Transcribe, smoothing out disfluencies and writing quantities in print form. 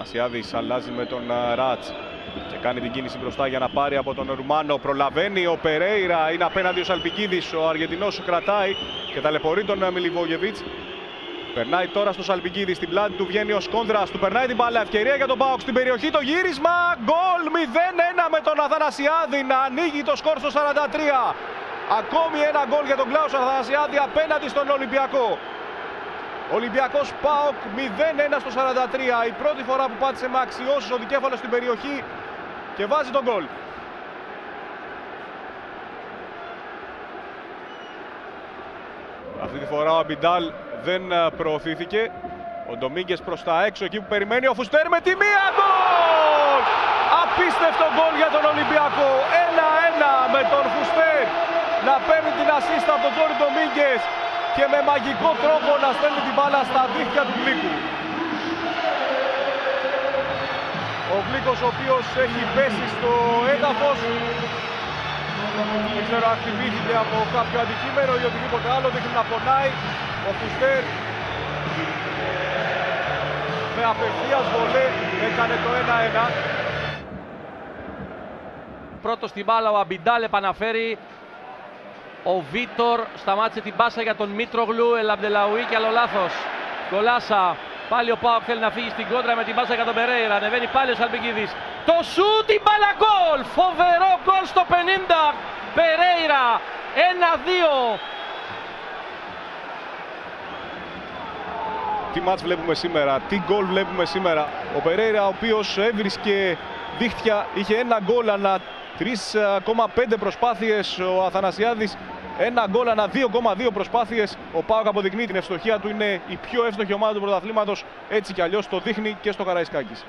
Θανασιάδης αλλάζει με τον Ράτς και κάνει την κίνηση μπροστά για να πάρει από τον Ρουμάνο. Προλαβαίνει ο Περέιρα, είναι απέναντι ο Σαλπικίδης. Ο Αργεντινός κρατάει και ταλαιπωρεί τον Μιλιβόγεβιτς. Περνάει τώρα στο Σαλπικίδη, στην πλάτη του βγαίνει ο Σκόνδρας, του περνάει την μπάλα, ευκαιρία για τον ΠΑΟΚ στην περιοχή, το γύρισμα, γκολ 0-1 με τον Αθανασιάδη να ανοίγει το σκορ στο 43. Ακόμη ένα γκολ για τον Κλάους Αθανασιάδη απέναντι στον Ολυμπιακό. Ολυμπιακός ΠΑΟΚ 0-1 στο 43, η πρώτη φορά που πάτησε με αξιώσεις ο δικέφαλος στην περιοχή και βάζει τον γκολ. Αυτή τη φορά ο Αμπιντάλ δεν προωθήθηκε. Ο Ντομίνγκες προς τα έξω, εκεί που περιμένει ο Φουστέρ με τη μία, γκολ! Απίστευτο γκολ για τον Ολυμπιακό. 1-1 με τον Φουστέρ να παίρνει την ασίστα από τον Τζόρι Ντομίνγκες και με μαγικό τρόπο να στέλνει την μπάλα στα δίχτυα του Γλίκου. Ο Γλίκος ο οποίος έχει πέσει στο έδαφος. Δεν ξέρω αν χτυπήθηκε από κάποιο αντικείμενο ή οτιδήποτε άλλο, δείχνει να πονάει. Ο Φουστέρ με απευθείας βολέ έκανε το 1-1. Πρώτος στην μπάλα ο Αμπιντάλ επαναφέρει. Ο Βίτορ σταμάτησε την πάσα για τον Μήτρογλου. Ελαμπτελαουί και άλλο λάθος. Γκολάσα. Πάλι ο ΠΑΟΚ θέλει να φύγει στην κόντρα με την πάσα για τον Περέιρα. Ανεβαίνει πάλι ο Σαλπικίδης. Το σούτ, την μπάλα, γκολ! Φοβερό γκολ στο 50. Περέιρα 1-2. Τι μάτς βλέπουμε σήμερα, τι γκολ βλέπουμε σήμερα. Ο Περέιρα, ο οποίος έβρισκε δίχτυα, είχε ένα γκολ ανά 3,5 προσπάθειες. Ο Αθανασιάδης ένα γκολ ανά 2,2 προσπάθειες. Ο ΠΑΟΚ αποδεικνύει την ευστοχία του, είναι η πιο εύστοχη ομάδα του πρωταθλήματος. Έτσι κι αλλιώς το δείχνει και στο Καραϊσκάκης.